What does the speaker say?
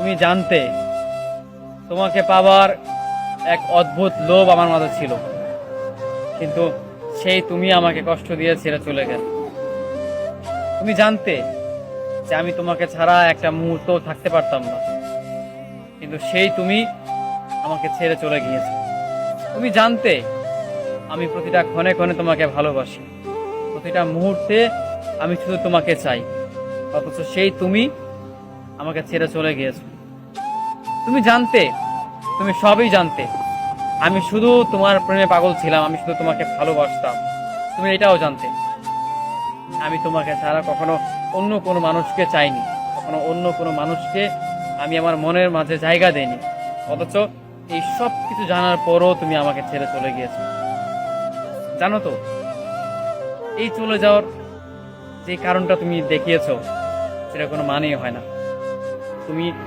তুমি জানতে তোমাকে পাবার এক অদ্ভুত লোভ আমার মাঝে ছিল, কিন্তু সেই তুমি আমাকে কষ্ট দিয়ে ছেড়ে চলে গেলে। তুমি জানতে যে আমি তোমাকে ছাড়া একটা মুহূর্ত থাকতে পারতাম না, কিন্তু সেই তুমি আমাকে ছেড়ে চলে গিয়েছে। তুমি জানতে আমি প্রতিটা ক্ষণে ক্ষণে তোমাকে ভালোবাসি, প্রতিটা মুহূর্তে আমি শুধু তোমাকে চাই, অথচ সেই তুমি আমাকে ছেড়ে চলে গিয়েছো। তুমি জানতে, তুমি সবই জানতে আমি শুধু তোমার প্রেমে পাগল ছিলাম, আমি শুধু তোমাকে ভালোবাসতাম। তুমি এটাও জানতে আমি তোমাকে ছাড়া কখনো অন্য কোনো মানুষকে চাইনি, কখনো অন্য কোনো মানুষকে আমি আমার মনের মাঝে জায়গা দেইনি। অথচ এই সব কিছু জানার পরও তুমি আমাকে ছেড়ে চলে গিয়েছো। জানো তো, এই চলে যাওয়ার যে কারণটা তুমি দেখিয়েছো সেটা কোনো মানেই হয় না। তুমি